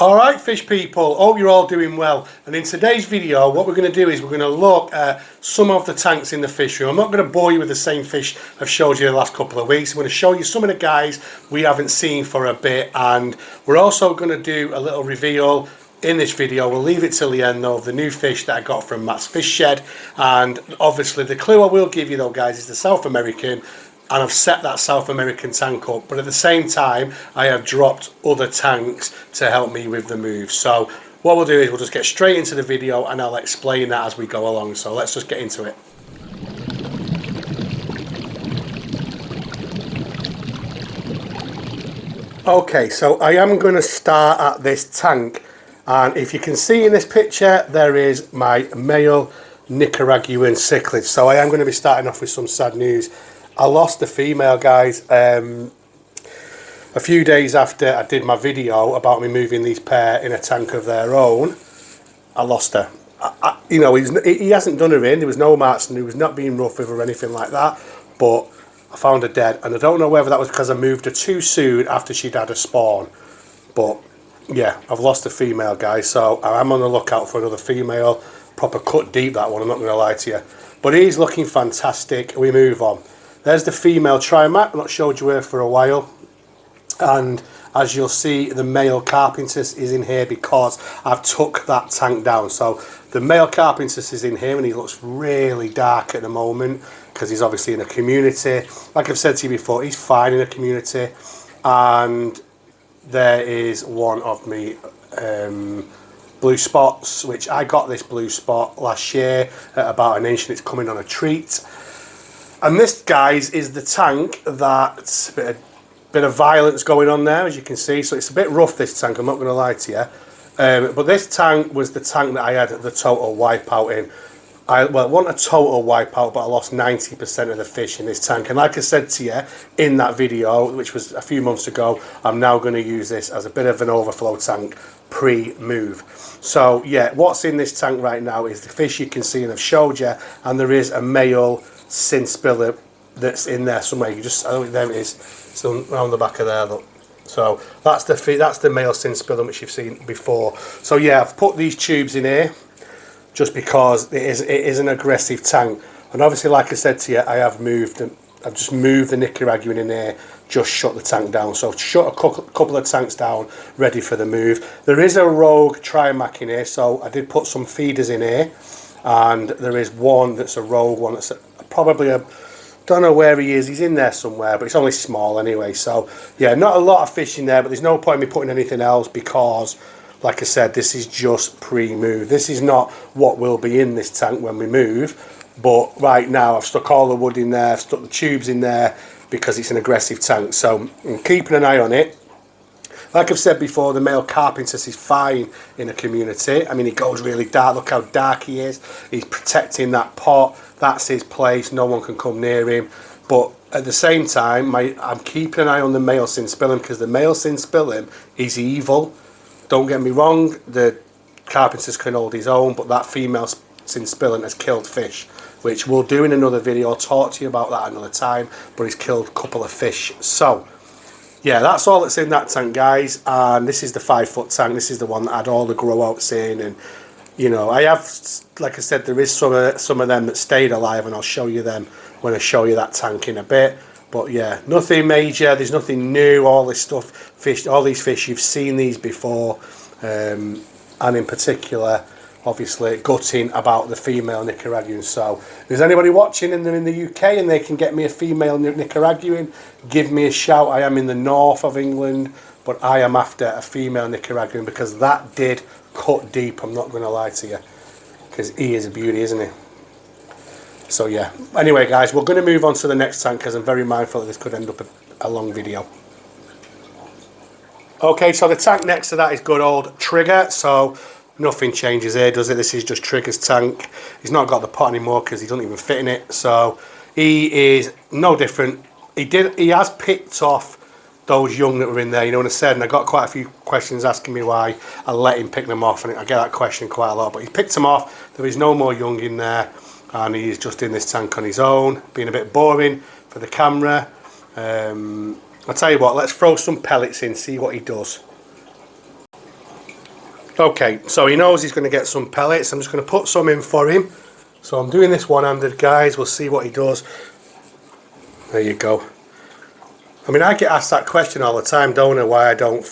Alright fish people, hope you're all doing well, and in today's video what we're going to do is we're going to look at some of the tanks in the fish room. I'm not going to bore you with the same fish I've showed you the last couple of weeks. I'm going to show you some of the guys we haven't seen for a bit, and we're also going to do a little reveal in this video. We'll leave it till the end though, of the new fish that I got from Matt's Fish Shed. And obviously the clue I will give you though guys is the South American, and I've set that South American tank up, but at the same time I have dropped other tanks to help me with the move. So what we'll do is we'll just get straight into the video and I'll explain that as we go along. So let's just get into it. Okay, so I am going to start at this tank, and if you can see in this picture there is my male Nicaraguan cichlid. So I am going to be starting off with some sad news. I lost the female, guys. A few days after I did my video about me moving these pair in a tank of their own, I lost her. You know, he hasn't done her in. There was no marks, and he was not being rough with her or anything like that. But I found her dead, and I don't know whether that was because I moved her too soon after she'd had a spawn. But yeah, I've lost the female, guys. So I'm on the lookout for another female. Proper cut deep, that one. I'm not going to lie to you. But he's looking fantastic. We move on. There's the female trimac. I've not showed you her for a while, and as you'll see, the male carpintus is in here because I've took that tank down. So the male carpintus is in here, and he looks really dark at the moment because he's obviously in a community. Like I've said to you before, he's fine in a community. And there is one of me blue spots, which I got this blue spot last year at about an inch, and it's coming on a treat. And this, guys, is the tank that's a bit of violence going on there, as you can see. So it's a bit rough, this tank, I'm not going to lie to you. But this tank was the tank that I had the total wipeout in. Well, it wasn't a total wipeout, but I lost 90% of the fish in this tank. And like I said to you in that video, which was a few months ago, I'm now going to use this as a bit of an overflow tank pre-move. So, yeah, what's in this tank right now is the fish you can see and I've showed you. And there is a male cinspiller that's in there somewhere. You just, oh, there it is. It's around the back of there, look. So that's the male cinspiller which you've seen before. So yeah, I've put these tubes in here just because it is an aggressive tank. And obviously, like I said to you, I've just moved the Nicaraguan in here, just shut the tank down. So I've shut a couple of tanks down, ready for the move. There is a rogue trimac in here, so I did put some feeders in here. And there is one that's a rogue one that's probably don't know where he is, he's in there somewhere, but it's only small anyway. So yeah, not a lot of fish in there, but there's no point in me putting anything else because, like I said, this is just pre-move. This is not what will be in this tank when we move, but right now I've stuck all the wood in there, I've stuck the tubes in there because it's an aggressive tank. So I'm keeping an eye on it. Like I've said before, the male carpintus is fine in a community. I mean, he goes really dark. Look how dark he is. He's protecting that pot. That's his place. No one can come near him. But at the same time, I'm keeping an eye on the male cinspillum because the male cinspillum is evil. Don't get me wrong, the carpintus can hold his own, but that female cinspillum has killed fish, which we'll do in another video. I'll talk to you about that another time, but he's killed a couple of fish. So yeah, that's all that's in that tank, guys. And this is the 5-foot tank. This is the one that had all the grow outs in. And, you know, I have, like I said, there is some of them that stayed alive, and I'll show you them when I show you that tank in a bit. But yeah, nothing major. There's nothing new. All this stuff, fish, all these fish, you've seen these before. And in particular, obviously, gutting about the female Nicaraguan. So if there's anybody watching and they're in the UK and they can get me a female Nicaraguan, give me a shout. I am in the north of England, but I am after a female Nicaraguan because that did cut deep, I'm not going to lie to you, because he is a beauty, isn't he? So yeah, anyway guys, we're going to move on to the next tank because I'm very mindful that this could end up a long video. Okay, so the tank next to that is good old Trigger. So nothing changes here, does it? This is just Trigger's tank. He's not got the pot anymore because he doesn't even fit in it. So he is no different. He has picked off those young that were in there, you know what I said, and I got quite a few questions asking me why I let him pick them off, and I get that question quite a lot, but he picked them off. There is no more young in there, and he's just in this tank on his own, being a bit boring for the camera. I'll tell you what, let's throw some pellets in, see what he does. Okay, so he knows he's going to get some pellets. I'm just going to put some in for him. So I'm doing this one-handed, guys. We'll see what he does. There you go. I mean, I get asked that question all the time, don't I? Why I don't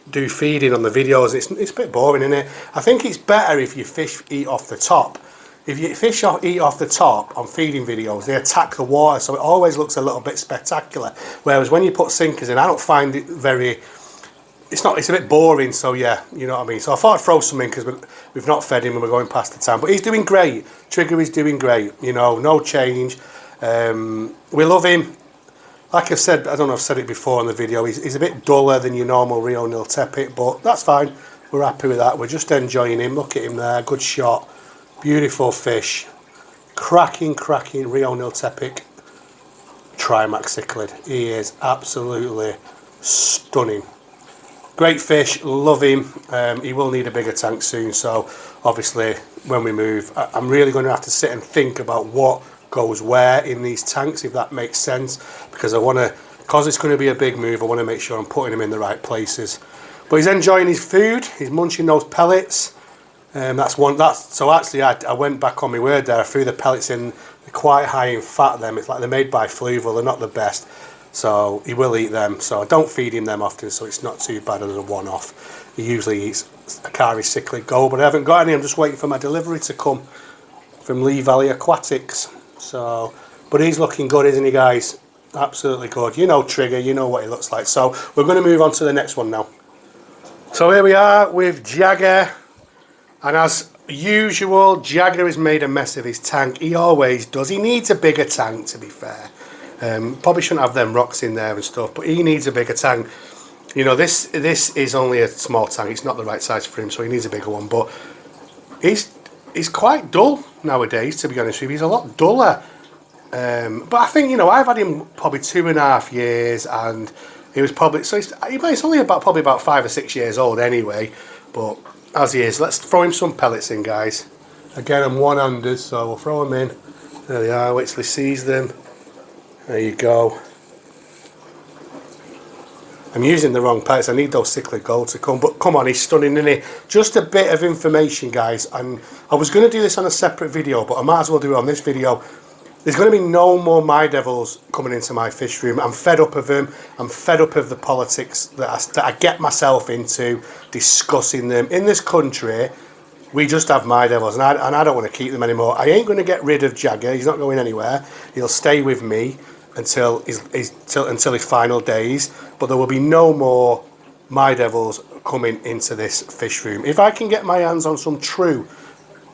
do feeding on the videos. It's a bit boring, isn't it? I think it's better if your fish eat off the top. If your fish eat off the top on feeding videos, they attack the water, so it always looks a little bit spectacular. Whereas when you put sinkers in, I don't find it very... It's a bit boring, so yeah, you know what I mean. So I thought I'd throw some in because we've not fed him and we're going past the time. But he's doing great. Trigger is doing great, you know, no change. We love him. Like I said, I don't know if I've said it before in the video, he's a bit duller than your normal Rio Noto, but that's fine. We're happy with that. We're just enjoying him. Look at him there, good shot. Beautiful fish. Cracking Rio Noto Trimax cichlid. He is absolutely stunning. Great fish, love him. He will need a bigger tank soon, so obviously when we move, I'm really going to have to sit and think about what goes where in these tanks, if that makes sense, because because it's going to be a big move, I want to make sure I'm putting him in the right places. But he's enjoying his food, he's munching those pellets. So actually I went back on my word there. I threw the pellets in. They're quite high in fat, them. It's like they're made by Fluval, they're not the best. So he will eat them. So I don't feed him them often, so it's not too bad as a one-off. He usually eats a Akari cichlid gold, but I haven't got any. I'm just waiting for my delivery to come from Lee Valley Aquatics. So, but he's looking good, isn't he, guys? Absolutely good. You know Trigger, you know what he looks like. So we're going to move on to the next one now. So here we are with Jaguar, and as usual, Jaguar has made a mess of his tank. He always does. He needs a bigger tank, to be fair. Probably shouldn't have them rocks in there and stuff, but he needs a bigger tank. You know, this is only a small tank. It's not the right size for him, so he needs a bigger one. But he's quite dull nowadays, to be honest with you. He's a lot duller. But I think, you know, I've had him probably 2.5 years, and he was probably... So it's only probably about 5 or 6 years old anyway. But as he is, let's throw him some pellets in, guys. Again, I'm one-handed, so we'll throw them in. There they are. Wait till he sees them. There you go. I'm using the wrong pellets. I need those cichlid gold to come. But come on, he's stunning, isn't he? Just a bit of information, guys. And I was going to do this on a separate video, but I might as well do it on this video. There's going to be no more My Devils coming into my fish room. I'm fed up of them. I'm fed up of the politics that I get myself into, discussing them. In this country, we just have My Devils, and I don't want to keep them anymore. I ain't going to get rid of Jaguar. He's not going anywhere. He'll stay with me until his final days. But there will be no more My Devils coming into this fish room. If I can get my hands on some true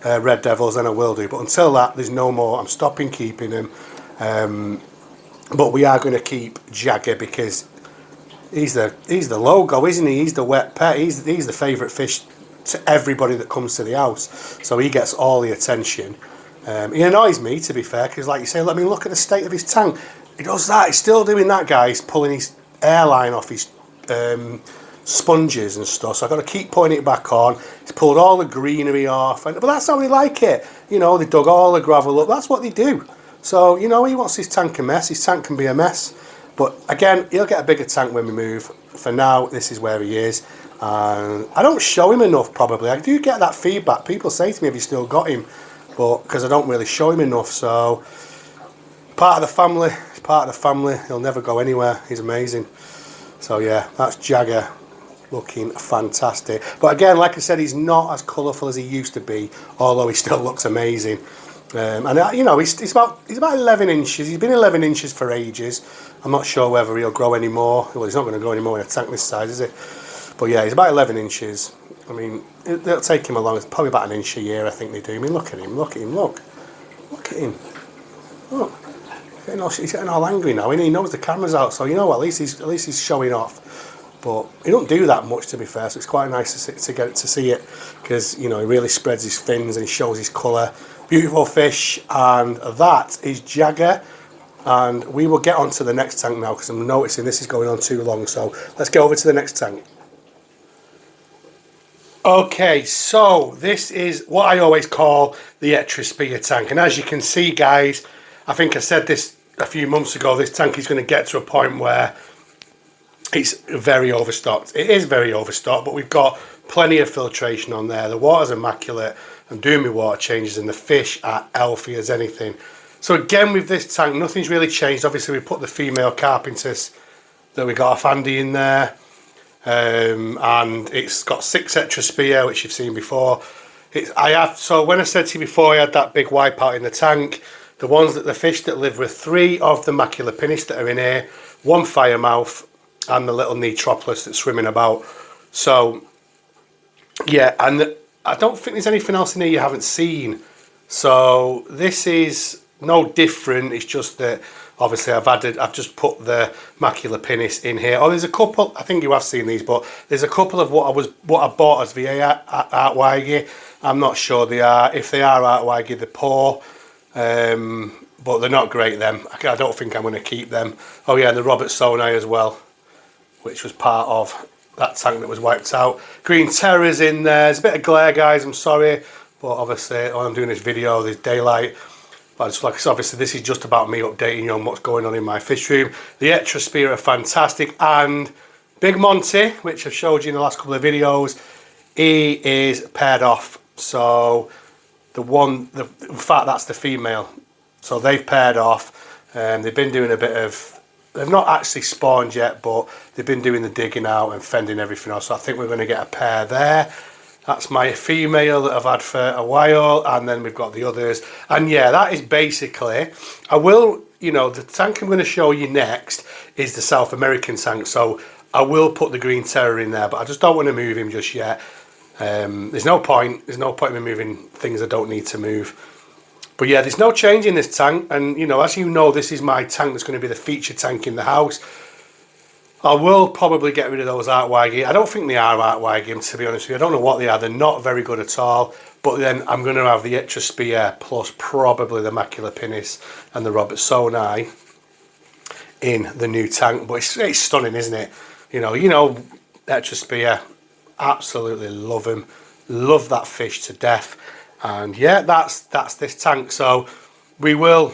Red Devils, then I will do. But until that, there's no more. I'm stopping keeping them. But we are going to keep Jaguar because he's the logo, isn't he? He's the wet pet. He's the favourite fish to everybody that comes to the house. So he gets all the attention. He annoys me, to be fair, because like you say, let me look at the state of his tank. He does that. He's still doing that, guys, pulling his airline off his sponges and stuff. So I've got to keep putting it back on. He's pulled all the greenery off. But that's how they like it. You know, they dug all the gravel up. That's what they do. So, you know, he wants his tank a mess. His tank can be a mess. But again, he'll get a bigger tank when we move. For now, this is where he is. And I don't show him enough, probably. I do get that feedback. People say to me, have you still got him? But because I don't really show him enough. So part of the family. He's part of the family. He'll never go anywhere. He's amazing. So yeah, that's Jaguar, looking fantastic. But again, like I said, he's not as colourful as he used to be, although he still looks amazing. And you know, he's about 11 inches. He's been 11 inches for ages. I'm not sure whether he'll grow anymore. Well, he's not going to grow anymore in a tank this size, is it? But yeah, he's about 11 inches. I mean, it'll take him along. It's probably about an inch a year, I think they do. I mean, look at him, look at him, look at him. Look. He's getting all angry now, and he knows the camera's out, so you know what, at least he's showing off. But he don't do that much, to be fair, so it's quite nice to get to see it, because you know he really spreads his fins and he shows his colour. Beautiful fish, and that is Jaguar. And we will get on to the next tank now, because I'm noticing this is going on too long. So let's go over to the next tank. Okay, so this is what I always call the Etrispia tank, and as you can see, guys, I think I said this a few months ago, this tank is going to get to a point where it's very overstocked. It is very overstocked, but we've got plenty of filtration on there. The water's immaculate. I'm doing my water changes and the fish are healthy as anything. So again, with this tank, nothing's really changed. Obviously, we put the female carpenters that we got off Andy in there. And it's got 6 Etrospia, which you've seen before. So when I said to you before I had that big wipeout in the tank, the fish that live with 3 of the macula pinnis that are in here, 1 firemouth, and the little Nitropolis that's swimming about. So yeah, and I don't think there's anything else in here you haven't seen. So this is no different. It's just that obviously I've just put the macula pinnis in here. Oh, there's a couple. I think you have seen these, but there's a couple of what I bought as VA Artwaigi. I'm not sure they are. If they are Artwaigi, they're poor, but they're not great. Them. I don't think I'm going to keep them. Oh yeah, and the Robert Sonai as well, which was part of that tank that was wiped out. Green Terror's in there. There's a bit of glare, guys. I'm sorry, but obviously when I'm doing this video, there's daylight. But it's like, obviously this is just about me updating you on what's going on in my fish room. The Etrospia are fantastic, and Big Monty, which I've showed you in the last couple of videos, he is paired off. So in fact that's the female. So they've paired off, and they've been doing a bit of. They've not actually spawned yet, but they've been doing the digging out and fending everything else. So I think we're going to get a pair there. That's my female that I've had for a while, and then we've got the others. And yeah, that is basically, the tank I'm going to show you next is the South American tank. So I will put the Green Terror in there, but I just don't want to move him just yet. There's no point in me moving things I don't need to move. But yeah, there's no change in this tank, and as you know, this is my tank that's going to be the feature tank in the house. I will probably get rid of those Artwaigi. I don't think they are Artwaigi, to be honest with you. I don't know what they are. They're not very good at all. But then I'm going to have the Etrospia plus probably the macula pinnis and the Robert Sonai in the new tank. But it's stunning, isn't it? Etrospia, absolutely love him. Love that fish to death. And yeah, that's this tank. So we will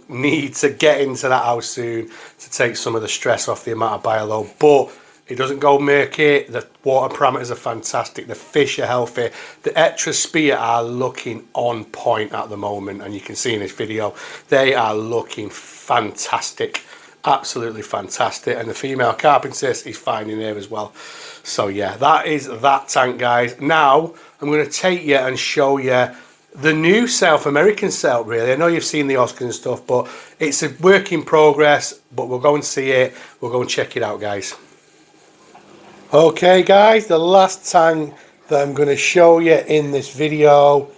need to get into that house soon to take some of the stress off the amount of bioload. But it doesn't go murky. The water parameters are fantastic. The fish are healthy. The Etrospia are looking on point at the moment, and you can see in this video they are looking fantastic, absolutely fantastic. And the female carpentess is fine in here as well. So yeah, that is that tank, guys. Now I'm going to take you and show you the new South American setup, really. I know you've seen the Oscars and stuff, but it's a work in progress. But we'll go and see it. We'll go and check it out, guys. Okay, guys, the last tank that I'm going to show you in this video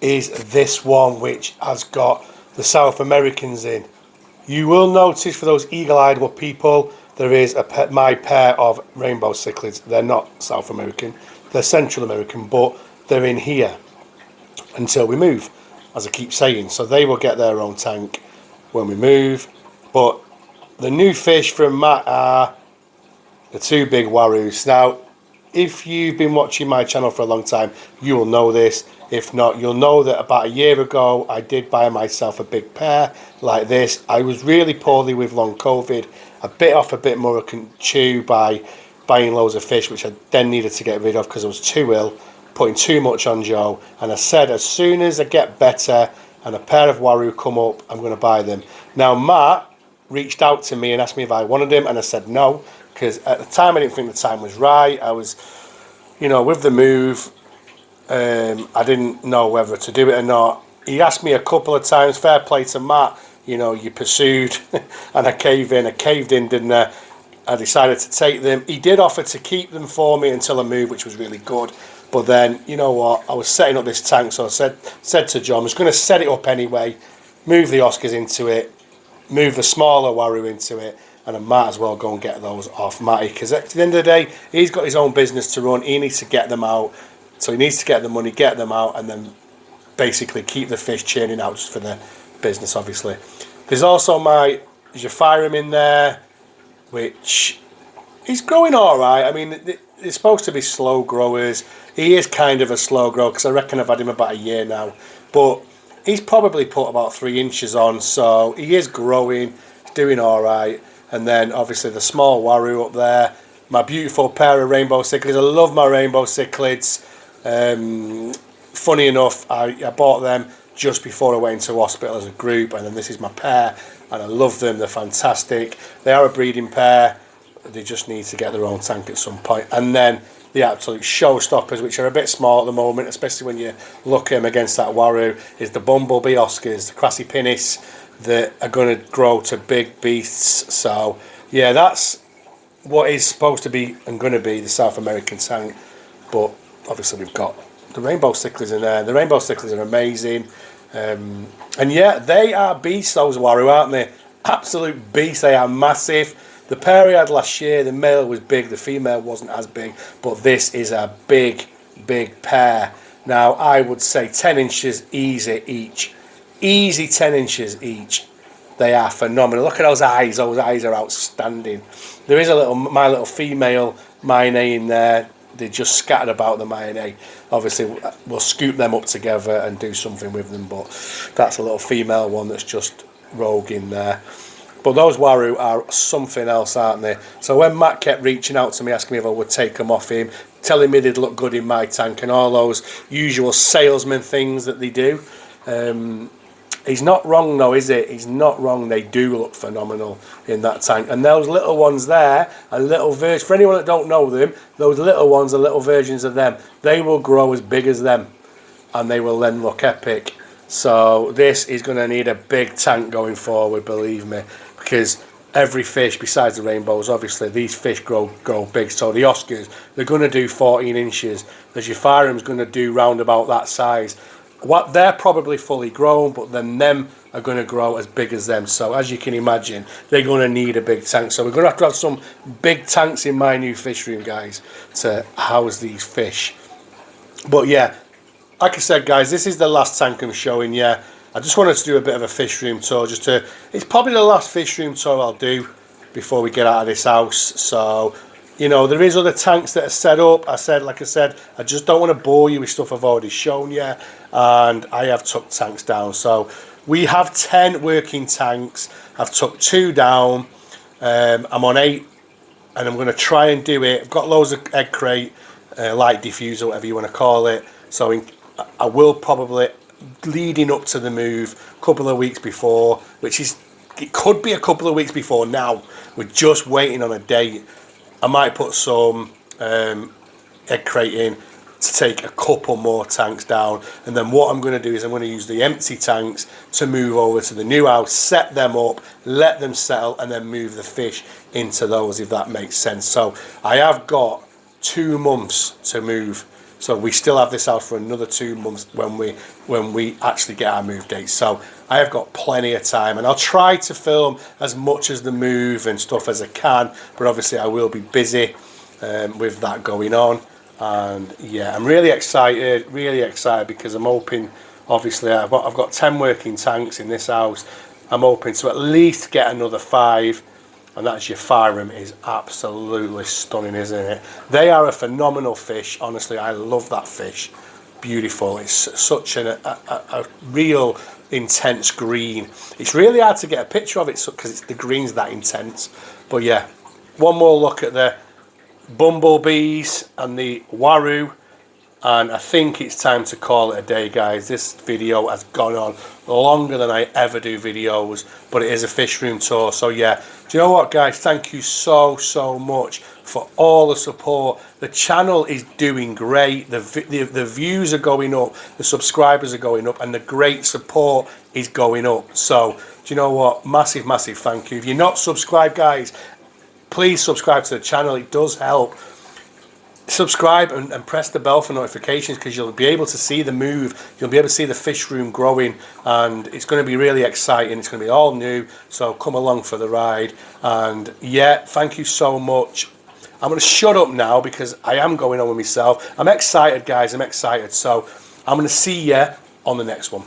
is this one, which has got the South Americans in. You will notice, for those eagle-eyed people, there is my pair of rainbow cichlids. They're not South American, they're Central American, but they're in here until we move, as I keep saying. So they will get their own tank when we move. But the new fish from Matt are the 2 big Warus. Now, if you've been watching my channel for a long time, you will know this. If not, you'll know that about a year ago, I did buy myself a big pair like this. I was really poorly with long COVID. I bit off a bit more I can chew by buying loads of fish, which I then needed to get rid of because I was too ill, putting too much on Joe. And I said, as soon as I get better and a pair of Waru come up, I'm going to buy them. Now, Matt reached out to me and asked me if I wanted them, and I said no, because at the time I didn't think the time was right. I was, with the move, I didn't know whether to do it or not. He asked me a couple of times, fair play to Matt, you pursued, and I caved in, didn't I? I decided to take them. He did offer to keep them for me until I moved, which was really good. But then, you know what, I was setting up this tank, so I said to John, I was going to set it up anyway, move the Oscars into it, move the smaller Waru into it, and I might as well go and get those off Matty, because at the end of the day, he's got his own business to run. He needs to get them out, so he needs to get the money, get them out, and then basically keep the fish churning out just for the business, obviously. There's also my Jaguar in there, which he's growing all right. I mean, it's supposed to be slow growers. He is kind of a slow grower, because I reckon I've had him about a year now. But he's probably put about 3 inches on, so he is growing, doing all right. and then obviously the small waru up there. My beautiful pair of rainbow cichlids. I love my rainbow cichlids. Funny enough, I bought them just before I went into hospital as a group, and then this is my pair, and I love them. They're fantastic. They are a breeding pair. They just need to get their own tank at some point. And then the absolute showstoppers, which are a bit small at the moment, especially when you look at them against that waru, is the bumblebee Oscars, the crassipinnis, that are going to grow to big beasts. So yeah, that's what is supposed to be and going to be the South American tank. But obviously we've got the rainbow cichlids in there. The rainbow cichlids are amazing. And yeah, they are beasts, those waru, aren't they? Absolute beasts. They are massive. The pair I had last year, the male was big, the female wasn't as big, but this is a big, big pair. Now, I would say 10 inches easy each. Easy 10 inches each. They are phenomenal. Look at those eyes. Those eyes are outstanding. There is my little female Maine in there. They're just scattered about the Maine. Obviously, we'll scoop them up together and do something with them, but that's a little female one that's just rogue in there. But those waru are something else, aren't they? So when Matt kept reaching out to me, asking me if I would take them off him, telling me they'd look good in my tank and all those usual salesman things that they do, he's not wrong though, is it? He's not wrong. They do look phenomenal in that tank. And those little ones there are little versions. For anyone that don't know them, those little ones are little versions of them. They will grow as big as them, and they will then look epic. So this is going to need a big tank going forward, believe me, because every fish, besides the rainbows, obviously, these fish grow big. So the Oscars, they're going to do 14 inches. The Jaguar's going to do round about that size. What they're probably fully grown, but then them are going to grow as big as them. So as you can imagine, they're going to need a big tank. So we're going to have some big tanks in my new fish room, guys, to house these fish. But yeah, like I said, guys, this is the last tank I'm showing you. I just wanted to do a bit of a fish room tour. It's probably the last fish room tour I'll do before we get out of this house. So, you know, there is other tanks that are set up. Like I said, I just don't want to bore you with stuff I've already shown you. And I have took tanks down. So we have 10 working tanks. I've took 2 down. I'm on 8, and I'm going to try and do it. I've got loads of egg crate, light diffuser, whatever you want to call it. So I will probably, leading up to the move, a couple of weeks before, it could be a couple of weeks before now. We're just waiting on a date. I might put some egg crate in to take a couple more tanks down, and then what I'm going to do is I'm going to use the empty tanks to move over to the new house, set them up, let them settle, and then move the fish into those, if that makes sense. So I have got 2 months to move. So we still have this house for another 2 months when we actually get our move date. So I have got plenty of time, and I'll try to film as much as the move and stuff as I can, but obviously I will be busy with that going on. And yeah, I'm really excited because I'm hoping, obviously I've got 10 working tanks in this house. I'm hoping to at least get another 5. And that Jaguar is absolutely stunning, isn't it? They are a phenomenal fish. Honestly, I love that fish. Beautiful. It's such a real intense green. It's really hard to get a picture of it because the green's that intense. But yeah, one more look at the bumblebees and the waru, and I think it's time to call it a day, guys. This video has gone on longer than I ever do videos, but it is a fish room tour. So yeah, do you know what, guys? Thank you so much for all the support. The channel is doing great. The views are going up, the subscribers are going up, and the great support is going up. So do you know what? Massive thank you. If you're not subscribed, guys, please subscribe to the channel. It does help. Subscribe and press the bell for notifications, because you'll be able to see the move. You'll be able to see the fish room growing, and it's going to be really exciting. It's going to be all new, so come along for the ride. And yeah, thank you so much. I'm going to shut up now because I am going on with myself. I'm excited, guys. I'm excited. So I'm going to see you on the next one.